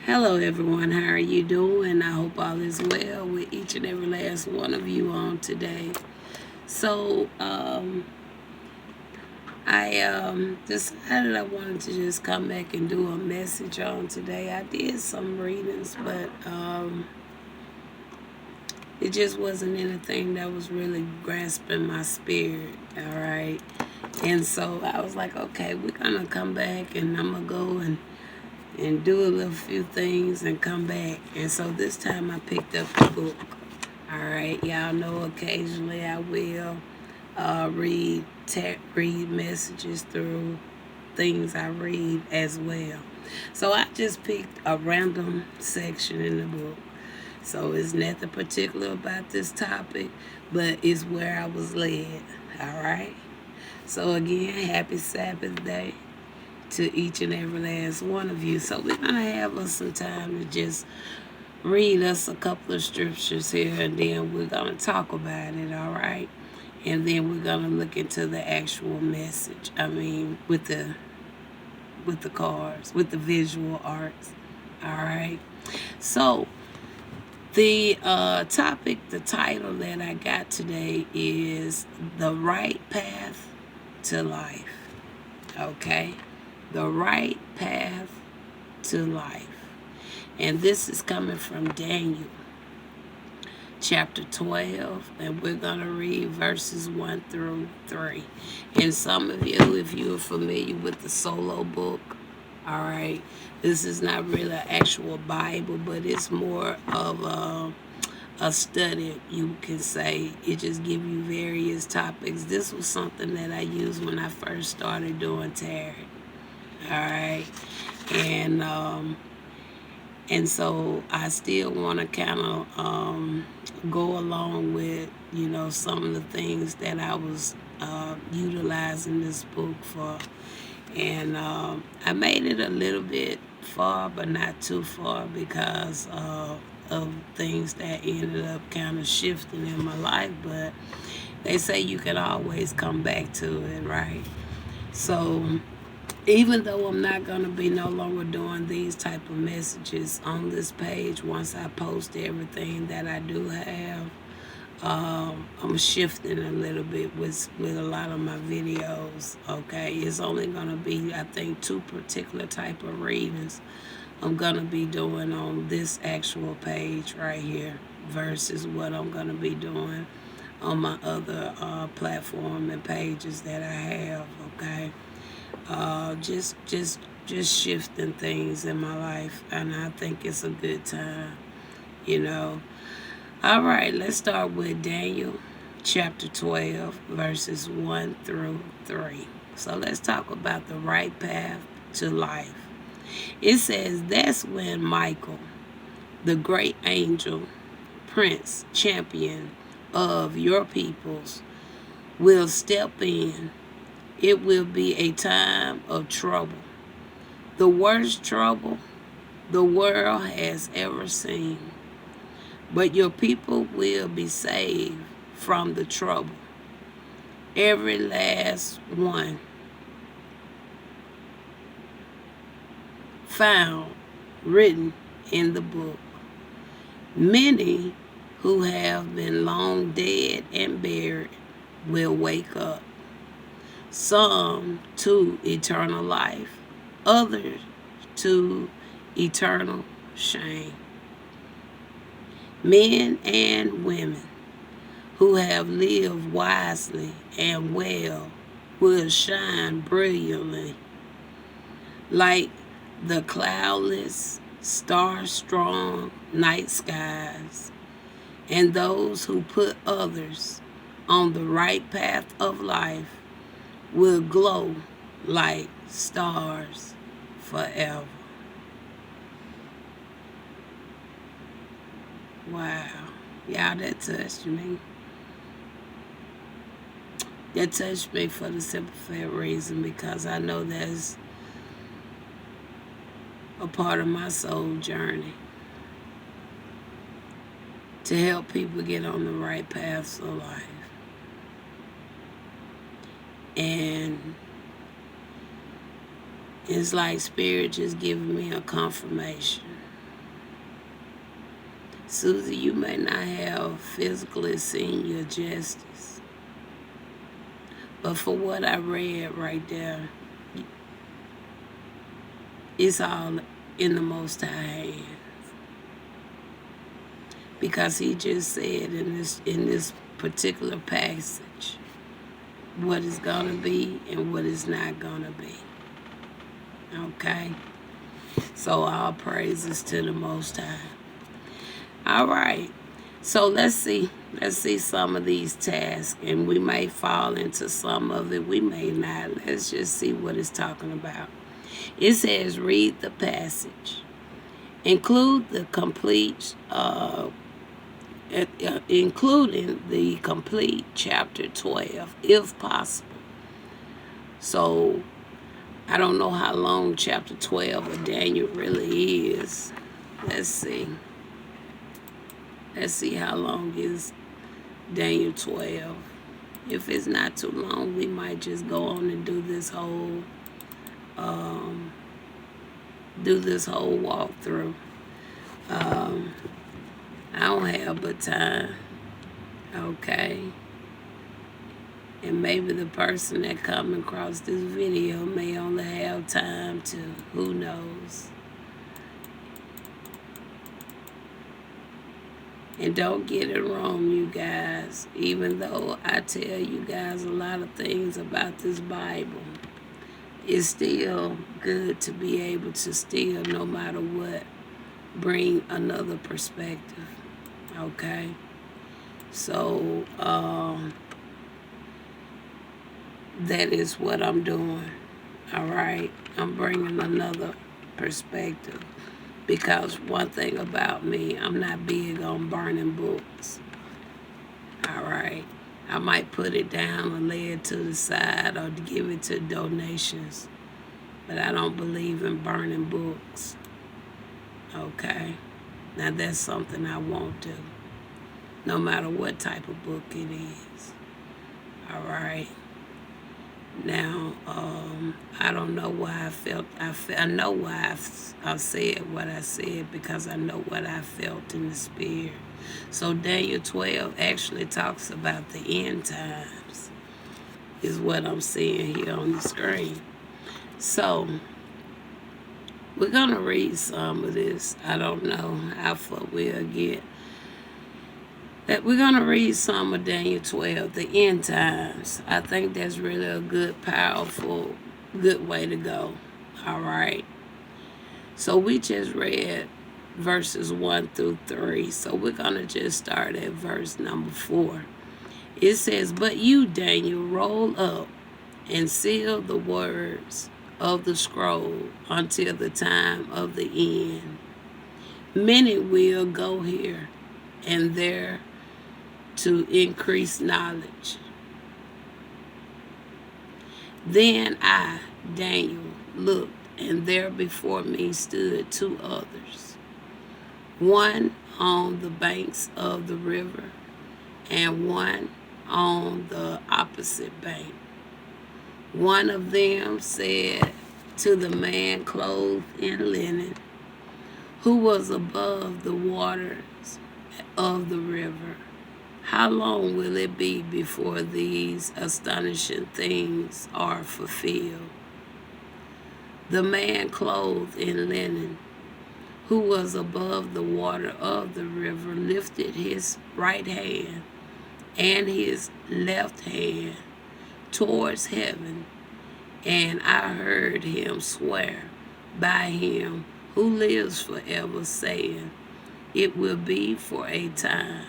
Hello, everyone. How are you doing? I hope all is well with each and every last one of you on today. So, I decided I wanted to just come back and do a message on today. I did some readings, but it just wasn't anything that was really grasping my spirit. All right, and so I was like, okay, we're gonna come back, and I'm gonna go and do a little few things and come back. And so this time I picked up the book. All right, y'all know occasionally I will read messages through things I read as well. So I just picked a random section in the book. So it's nothing particular about this topic, but it's where I was led. All right. So again, happy Sabbath day to each and every last one of you. So we're gonna have us some time to just read us a couple of scriptures here, and then we're gonna talk about it. All right, and then we're gonna look into the actual message. I mean, with the cards, with the visual arts. All right. So the topic, the title that I got today is the right path to life. Okay, the right path to life. And this is coming from Daniel chapter 12, and we're going to read verses 1 through 3. And some of you, if you're familiar with the solo book, all right, this is not really an actual Bible, but it's more of a study, you can say. It just gives you various topics. This was something that I used when I first started doing tarot. All right, and so I still want to kind of go along with, some of the things that I was utilizing this book for. And I made it a little bit far, but not too far because of things that ended up kind of shifting in my life. But they say you can always come back to it, right? So even though I'm not going to be no longer doing these type of messages on this page, once I post everything that I do have, I'm shifting a little bit with a lot of my videos. Okay, it's only going to be, I think, two particular type of readings I'm going to be doing on this actual page right here versus what I'm going to be doing on my other platform and pages that I have. Okay, just shifting things in my life, and I think it's a good time, you know. All right, let's start with Daniel chapter 12, verses 1 through 3. So let's talk about the right path to life. It says, that's when Michael, the great angel, prince, champion of your peoples, will step in. It will be a time of trouble, the worst trouble the world has ever seen. But your people will be saved from the trouble, every last one found written in the book. Many who have been long dead and buried will wake up. Some to eternal life, others to eternal shame. Men and women who have lived wisely and well will shine brilliantly like the cloudless, star-strong night skies. And those who put others on the right path of life will glow like stars forever. Wow. Y'all, that touched me. That touched me for the simple fair reason because I know that's a part of my soul journey to help people get on the right paths of life. And it's like Spirit just giving me a confirmation. Susie, you may not have physically seen your justice, but for what I read right there, it's all in the Most High hands. Because he just said in this particular passage what is gonna be and what is not gonna be. Okay? So all praises to the Most High. All right. So let's see some of these tasks, and we may fall into some of it, we may not. Let's just see what it's talking about. It says, read the passage. Include the complete, including the complete chapter 12, if possible. So I don't know how long chapter 12 of Daniel really is. Let's see. Let's see how long is Daniel 12. If it's not too long, we might just go on and do this whole walkthrough. I don't have but time. Okay. And maybe the person that come across this video may only have time to, who knows. And don't get it wrong, you guys. Even though I tell you guys a lot of things about this Bible, it's still good to be able to still, no matter what, bring another perspective. Okay? So, that is what I'm doing. All right? I'm bringing another perspective. Because one thing about me, I'm not big on burning books. All right? I might put it down or lay it to the side or give it to donations. But I don't believe in burning books. Okay? Now that's something I won't do. No matter what type of book it is. All right? Now, I don't know why I know why I said what I said, because I know what I felt in the spirit. So Daniel 12 actually talks about the end times, is what I'm seeing here on the screen. So we're going to read some of this. I don't know how far we'll get. That we're going to read some of Daniel 12, the end times. I think that's really a good, powerful, good way to go. All right. So we just read verses 1 through 3. So we're going to just start at verse number 4. It says, but you, Daniel, roll up and seal the words of the scroll until the time of the end. Many will go here and there to increase knowledge. Then I, Daniel, looked, and there before me stood two others, one on the banks of the river and one on the opposite bank. One of them said to the man clothed in linen, who was above the waters of the river, how long will it be before these astonishing things are fulfilled? The man clothed in linen, who was above the water of the river, lifted his right hand and his left hand towards heaven, and I heard him swear by him who lives forever, saying, it will be for a time,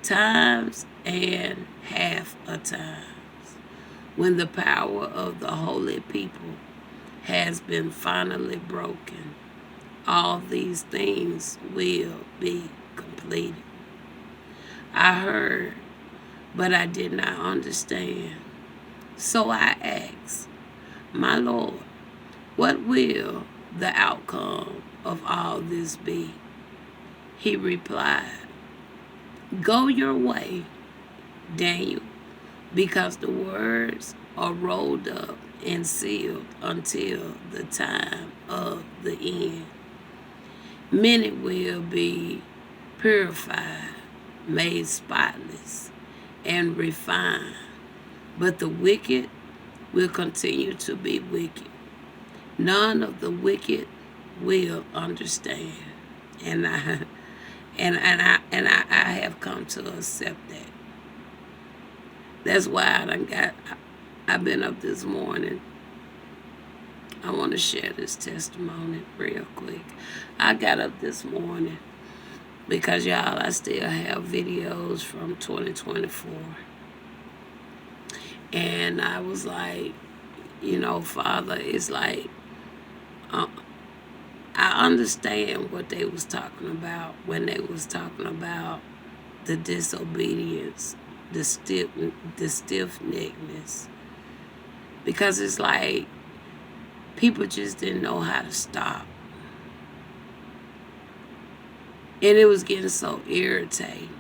times and half a times, when the power of the holy people has been finally broken. All these things will be completed. I heard, but I did not understand. So I asked, my Lord, what will the outcome of all this be? He replied, go your way, Daniel, because the words are rolled up and sealed until the time of the end. Many will be purified, made spotless, and refined. But the wicked will continue to be wicked. None of the wicked will understand. And I have come to accept that. That's why I've been up this morning. I want to share this testimony real quick. I got up this morning because, y'all, I still have videos from 2024. And I was like, Father, it's like, I understand what they was talking about when they was talking about the disobedience, the stiff-neckedness. Because it's like people just didn't know how to stop. And it was getting so irritating.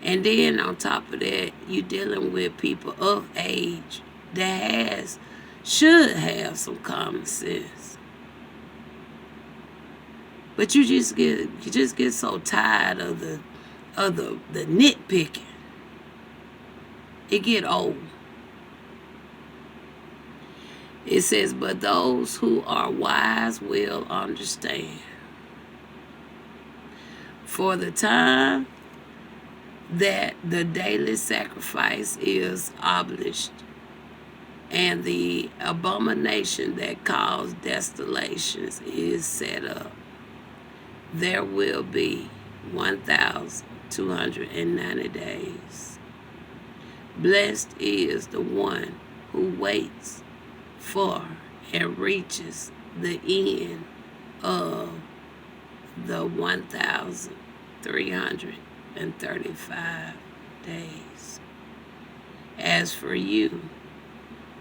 And then on top of that, you're dealing with people of age that should have some common sense. But you just get so tired of the nitpicking. It get old. It says, but those who are wise will understand. For the time that the daily sacrifice is abolished, and the abomination that caused desolations is set up, there will be 1,290 days. Blessed is the one who waits for and reaches the end of the 1,335 days. As for you,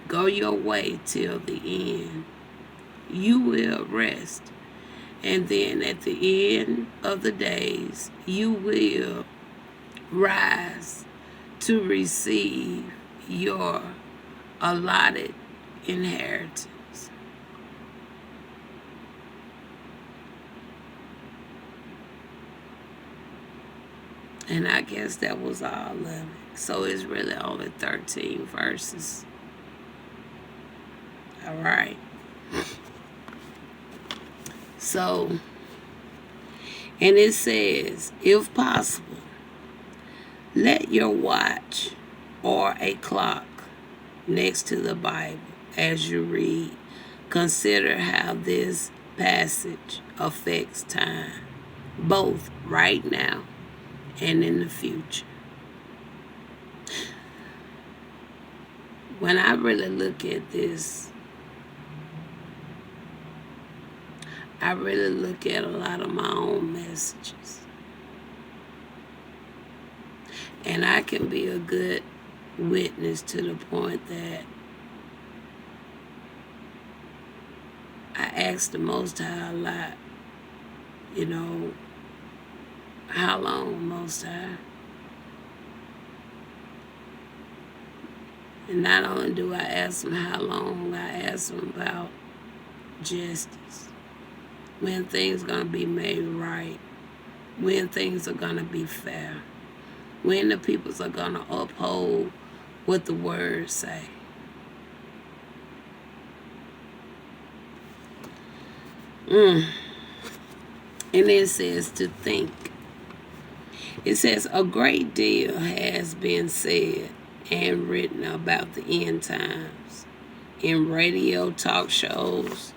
go your way till the end. You will rest. And then at the end of the days, you will rise to receive your allotted inheritance. And I guess that was all of it. So it's really only 13 verses. All right. So, and it says, if possible, let your watch or a clock next to the Bible as you read consider how this passage affects time, both right now and in the future. When I really look at this, I really look at a lot of my own messages. And I can be a good witness to the point that I ask the Most High a lot, how long, Most High? And not only do I ask him how long, I ask him about justice. When things are going to be made right. When things are going to be fair. When the peoples are going to uphold what the words say. And it says to think. It says a great deal has been said and written about the end times in radio talk shows,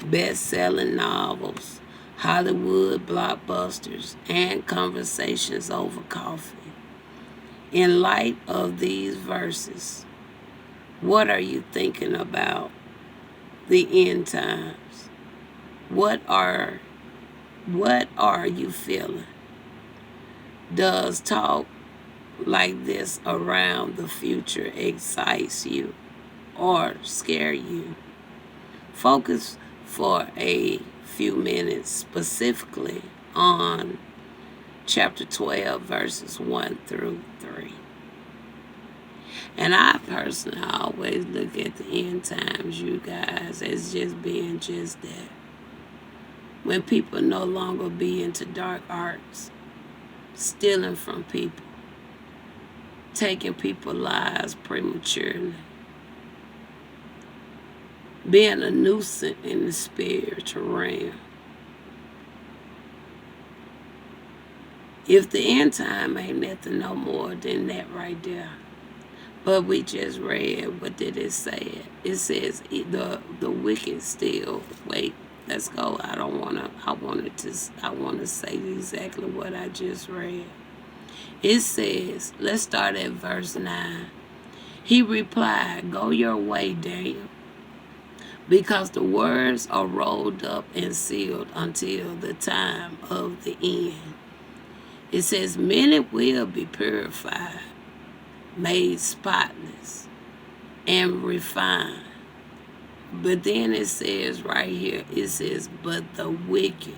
best-selling novels, Hollywood blockbusters, and conversations over coffee. In light of these verses, what are you thinking about the end times? What are you feeling? Does talk like this around the future excites you or scare you? Focus for a few minutes specifically on chapter 12, verses 1 through 3. And I personally always look at the end times, you guys, as just being just that. when people no longer be into dark arts, stealing from people, taking people's lives prematurely, being a nuisance in the spiritual realm. If the end time ain't nothing no more than that right there. But we just read, what did it say? It says the wicked still, wait, let's go. I want to say exactly what I just read. It says, let's start at verse 9. He replied, go your way, Daniel, because the words are rolled up and sealed until the time of the end. It says, many will be purified, made spotless, and refined. But then it says right here, it says, but the wicked.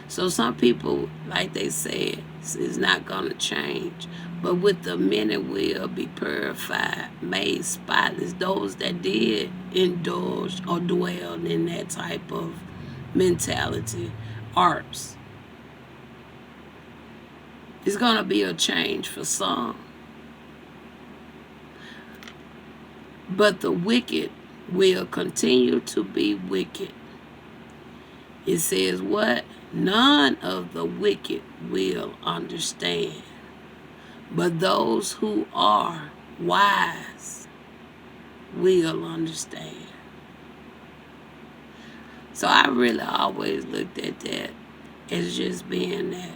So some people, like they said, is not going to change. But with the many will be purified, made spotless. Those that did indulge or dwell in that type of mentality, arts. It's going to be a change for some. But the wicked will continue to be wicked. It says what? None of the wicked will understand. But those who are wise will understand. So I really always looked at that as just being that.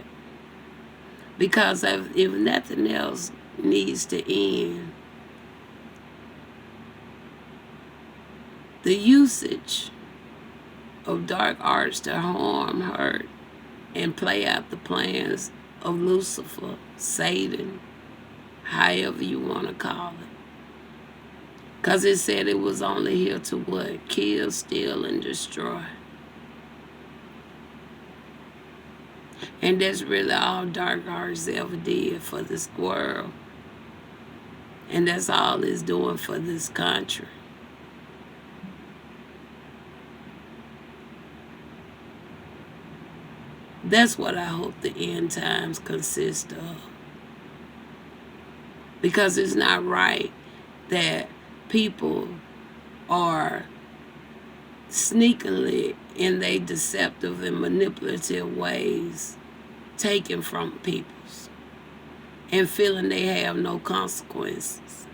Because if nothing else needs to end, the usage of dark arts to harm, hurt, and play out the plans of Lucifer, Satan, however you want to call it. Because it said it was only here to what? Kill, steal, and destroy. And that's really all dark arts ever did for this world. And that's all it's doing for this country. That's what I hope the end times consist of. Because it's not right that people are sneakily in their deceptive and manipulative ways taken from peoples and feeling they have no consequences.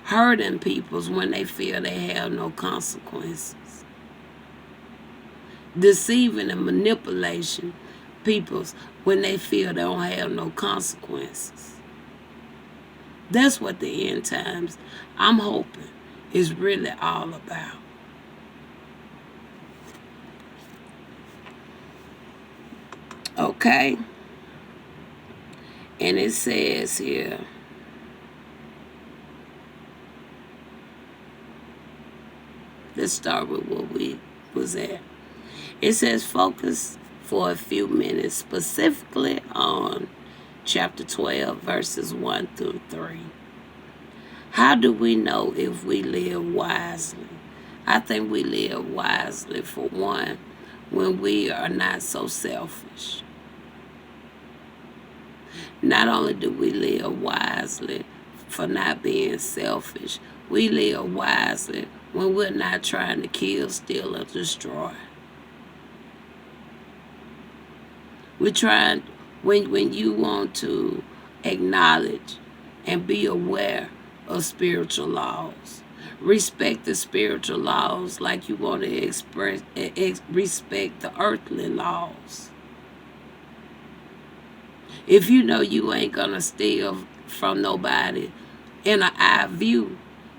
Hurting peoples when they feel they have no consequences. Deceiving and manipulation peoples when they feel they don't have no consequences. That's what the end times, I'm hoping, is really all about. Okay? And it says here, let's start with what we was at. It says focus for a few minutes specifically on chapter 12, verses 1 through 3. How do we know if we live wisely? I think we live wisely, for one, when we are not so selfish. Not only do we live wisely for not being selfish, we live wisely when we're not trying to kill, steal, or destroy. We're trying, when you want to acknowledge and be aware of spiritual laws. Respect the spiritual laws like you want to respect the earthly laws. If you know you ain't going to steal from nobody in an eye view,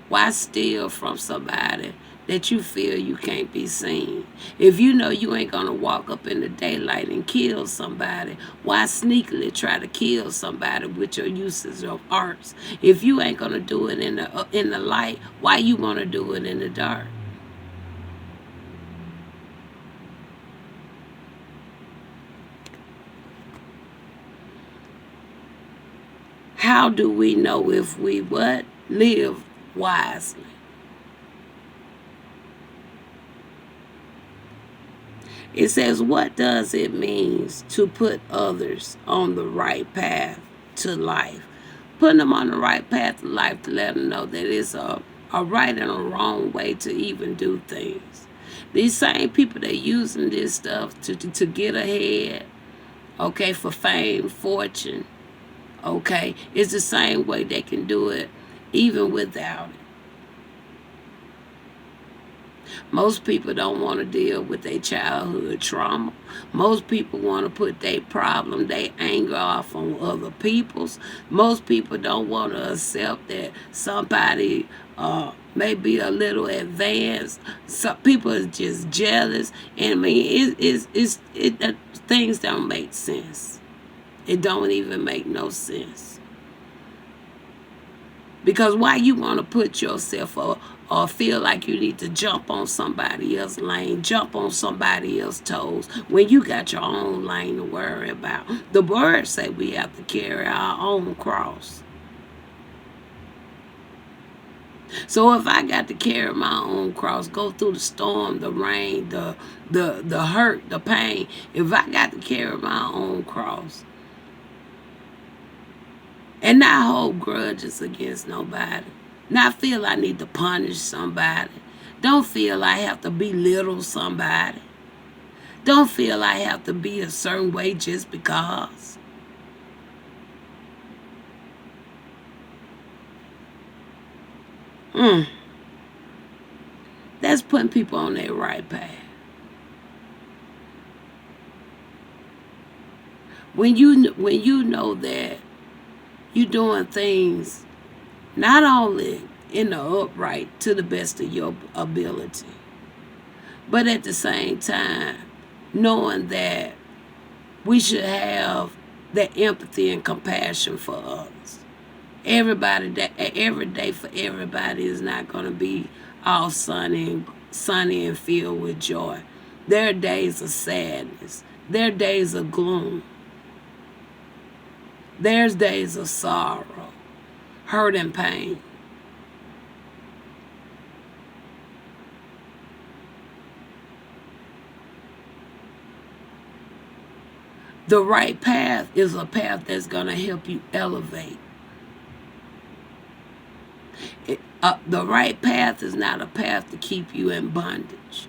why steal from somebody that you feel you can't be seen? If you know you ain't going to walk up in the daylight and kill somebody, why sneakily try to kill somebody with your uses of arts? If you ain't going to do it in the light, why you want to do it in the dark? How do we know if we what? Live wisely. It says, what does it mean to put others on the right path to life? Putting them on the right path to life to let them know that it's a right and a wrong way to even do things. These same people that using this stuff to get ahead, okay, for fame, fortune, okay, it's the same way they can do it even without it. Most people don't want to deal with their childhood trauma. Most people want to put their problem, their anger off on other people's. Most people don't want to accept that somebody may be a little advanced. Some people are just jealous. And I mean, things don't make sense. It don't even make no sense. Because why you want to put yourself or feel like you need to jump on somebody else's lane, jump on somebody else's toes, when you got your own lane to worry about? The word say we have to carry our own cross. So if I got to carry my own cross, go through the storm, the rain, the hurt, the pain, if I got to carry my own cross, and not hold grudges against nobody. Not feel I need to punish somebody. Don't feel I have to belittle somebody. Don't feel I have to be a certain way just because. That's putting people on their right path. When you know that you're doing things not only in the upright to the best of your ability, but at the same time knowing that we should have that empathy and compassion for others. Every day for everybody is not going to be all sunny and filled with joy. There are days of sadness. There are days of gloom. There's days of sorrow, hurt and pain. The right path is a path that's going to help you elevate. The right path is not a path to keep you in bondage.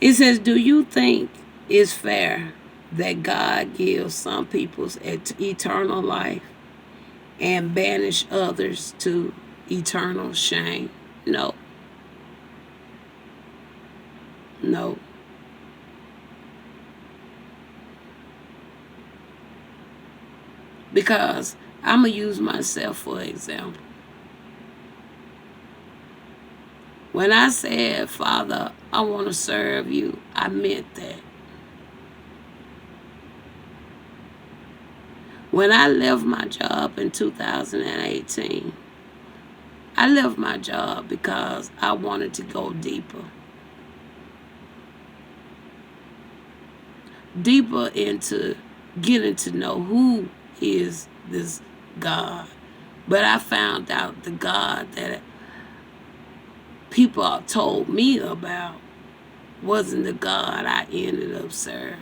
It says, do you think it's fair that God gives some people eternal life and banish others to eternal shame? No. No. Because I'm going to use myself for example. When I said, Father, I want to serve you, I meant that. When I left my job in 2018, I left my job because I wanted to go deeper. Deeper into getting to know who is this God. But I found out the God that people told me about wasn't the God I ended up serving.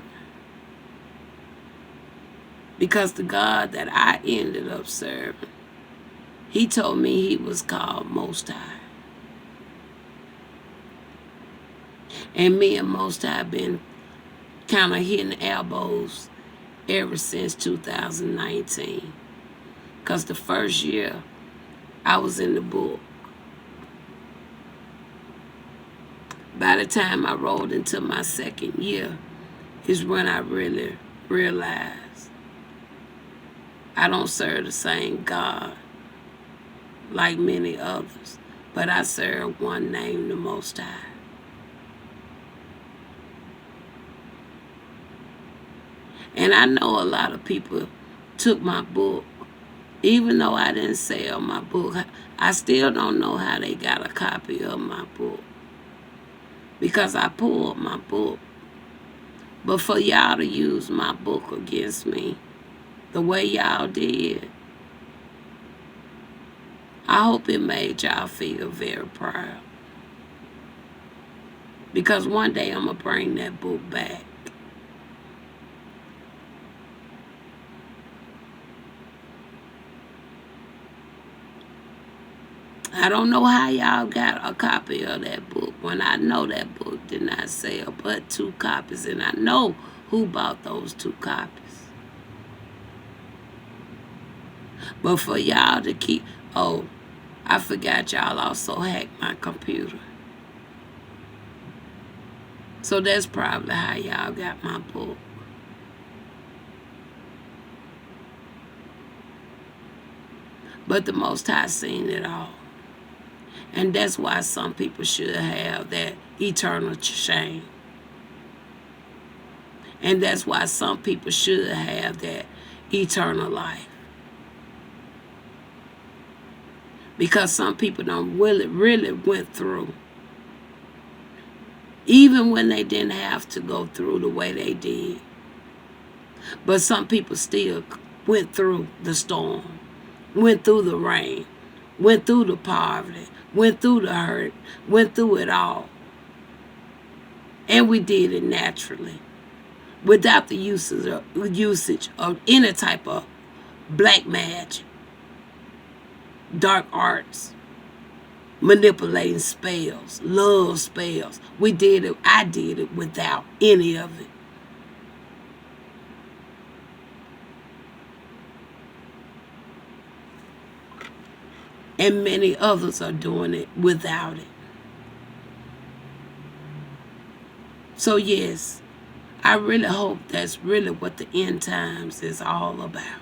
Because the God that I ended up serving, he told me he was called Most High. And me and Most High been kind of hitting elbows ever since 2019. Because the first year I was in the book. By the time I rolled into my second year is when I really realized I don't serve the same God like many others, but I serve one named the Most High. And I know a lot of people took my book. Even though I didn't sell my book, I still don't know how they got a copy of my book. Because I pulled my book. But for y'all to use my book against me the way y'all did, I hope it made y'all feel very proud. Because one day I'm going to bring that book back. I don't know how y'all got a copy of that book when I know that book did not sell but 2 copies, and I know who bought those 2 copies. But for y'all to keep, oh, I forgot y'all also hacked my computer. So that's probably how y'all got my book. But the Most High seen it all. And that's why some people should have that eternal shame. And that's why some people should have that eternal life. Because some people don't really went through. Even when they didn't have to go through the way they did. But some people still went through the storm, went through the rain, went through the poverty, went through the hurt, went through it all. And we did it naturally, without the usage of any type of black magic, dark arts, manipulating spells, love spells. We did it. I did it without any of it. And many others are doing it without it. So yes, I really hope that's really what the end times is all about.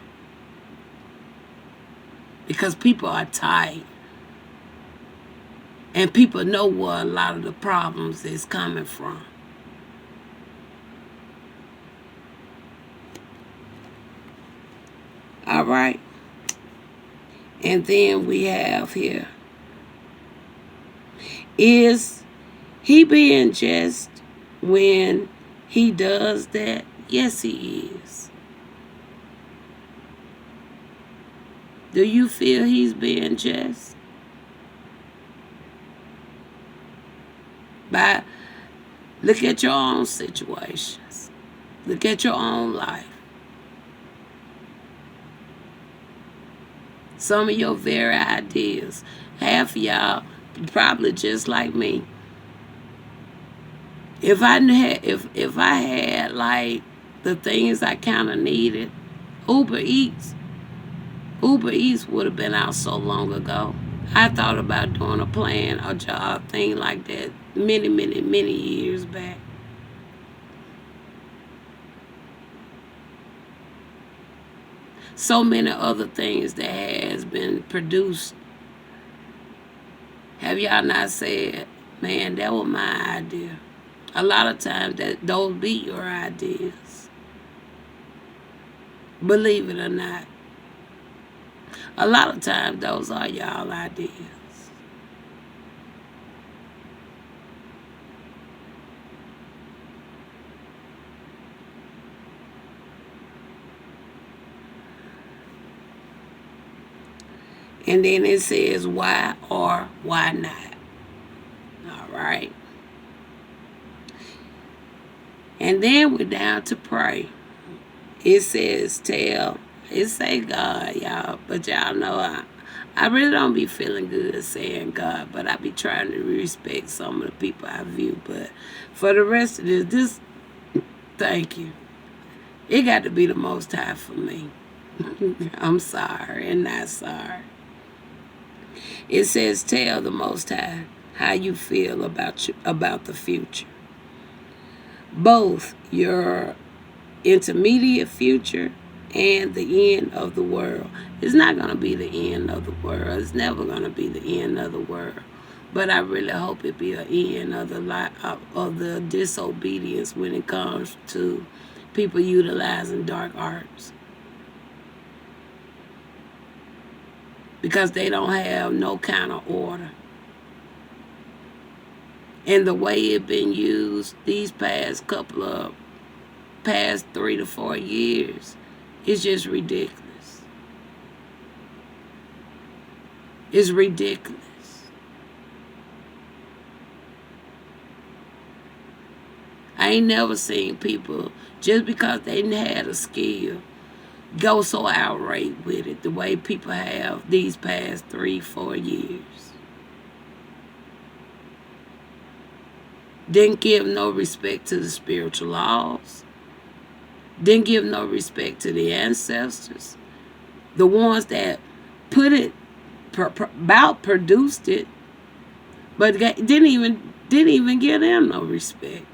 Because people are tired. And people know where a lot of the problems is coming from. All right. And then we have here, is he being just when he does that? Yes, he is. Do you feel he's being just? Look at your own situations. Look at your own life. Some of your very ideas. Half of y'all probably just like me. If I had like the things I kind of needed, Uber Eats would have been out so long ago. I thought about doing a job thing like that many years back. So many other things that has been produced. Have y'all not said, man, that was my idea? A lot of times those be your ideas. Believe it or not. A lot of times those are y'all ideas. And then it says why or why not. All right. And then we're down to pray. It says it say God, y'all. But y'all know I really don't be feeling good saying God, but I be trying to respect some of the people I view. But for the rest of this, thank you. It got to be the Most High for me. I'm sorry and not sorry. It says, tell the Most High how you feel about the future. Both your intermediate future and the end of the world. It's not going to be the end of the world. It's never going to be the end of the world. But I really hope it be an end of the disobedience when it comes to people utilizing dark arts. Because they don't have no kind of order. And the way it been used these past 3 to 4 years is just ridiculous. It's ridiculous. I ain't never seen people, just because they had a skill, go so outright with it the way people have these past 3-4 years. Didn't give no respect to the spiritual laws. Didn't give no respect to the ancestors. The ones that put it, about produced it, but didn't even give them no respect.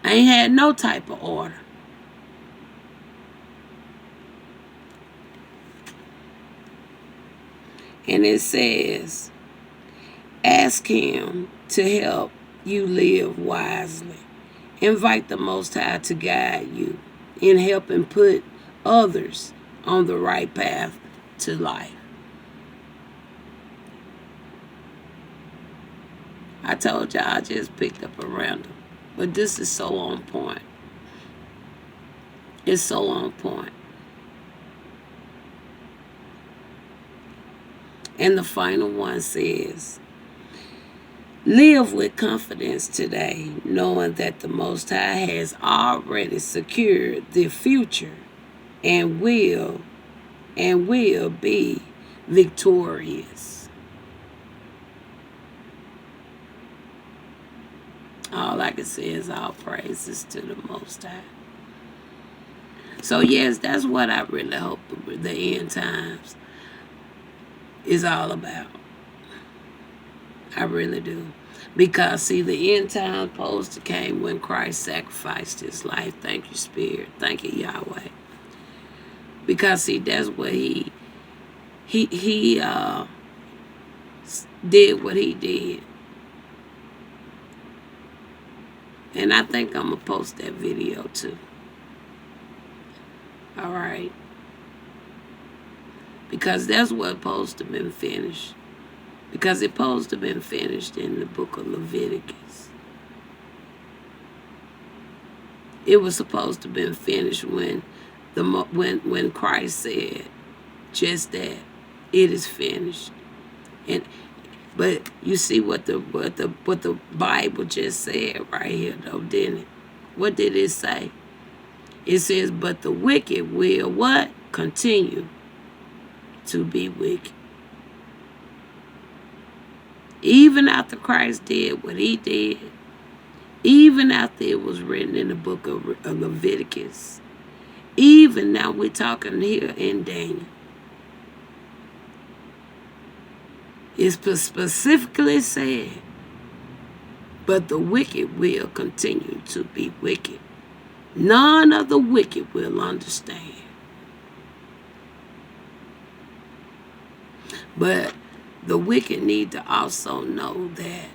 I ain't had no type of order. And it says, ask him to help you live wisely. Invite the Most High to guide you in helping put others on the right path to life. I told y'all I just picked up a random, but this is so on point. It's so on point. And the final one says, live with confidence today, knowing that the Most High has already secured the future and will be victorious. All I can say is all praises to the Most High. So yes, that's what I really hope the end times is all about. I really do. Because, see, the end time poster came when Christ sacrificed his life. Thank you, Spirit. Thank you, Yahweh. Because, see, that's what he did what he did. And I think I'm going to post that video, too. All right. Because that's what's supposed to have been finished. Because it's supposed to have been finished in the book of Leviticus. It was supposed to have been finished when Christ said just that, it is finished. But you see what the Bible just said right here, though, didn't it? What did it say? It says, but the wicked will what? Continue to be wicked. Even after Christ did what he did, even after it was written in the book of Leviticus, even now we're talking here in Daniel, it's specifically said, but the wicked will continue to be wicked. None of the wicked will understand. But the wicked need to also know that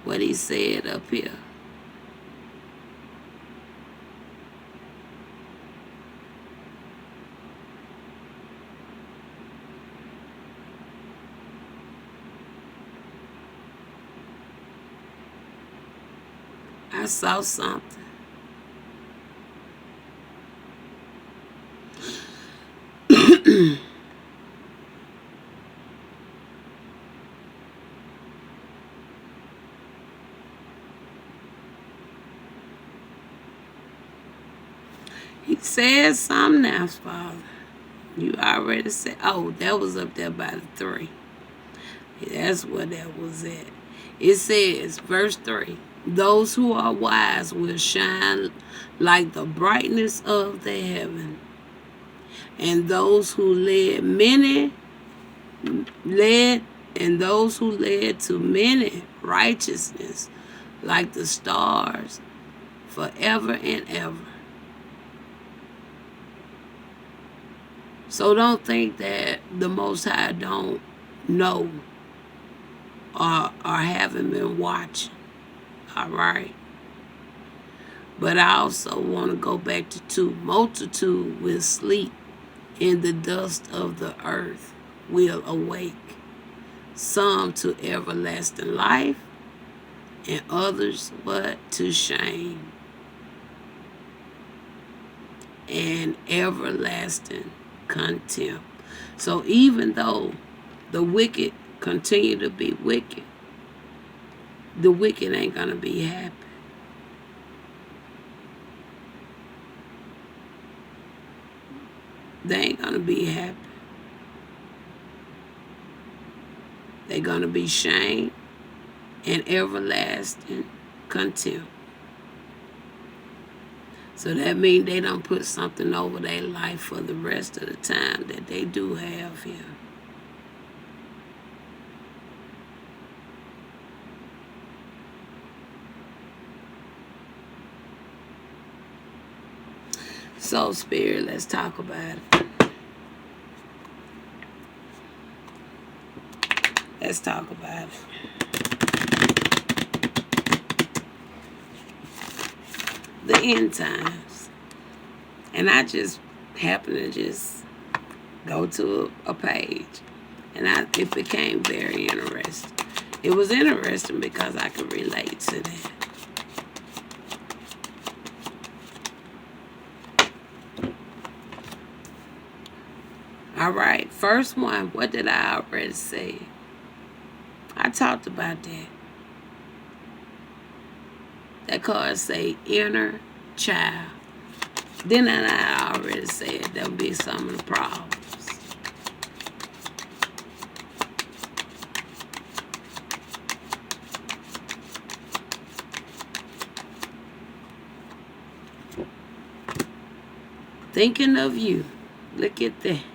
what he said up here. I saw something. He said something else, Father. You already said, oh, that was up there by the 3. That's what that was at. It says, verse 3, those who are wise will shine like the brightness of the heaven, and those who led to many righteousness like the stars forever and ever. So don't think that the Most High don't know or haven't been watching. All right? But I also want to go back to 2. Multitude will sleep, and the dust of the earth will awake. Some to everlasting life, and others, what? To shame. and everlasting contempt. So even though the wicked continue to be wicked, the wicked ain't going to be happy. They ain't going to be happy. They're going to be shamed and everlasting contempt. So that means they don't put something over their life for the rest of the time that they do have here. So, Spirit, let's talk about it. Let's talk about it. The end times. And I just happened to just go to a page. And it became very interesting. It was interesting because I could relate to that. All right, first one, what did I already say? I talked about that. That card say inner child. Then I already said there'll be some of the problems. Thinking of you. Look at that.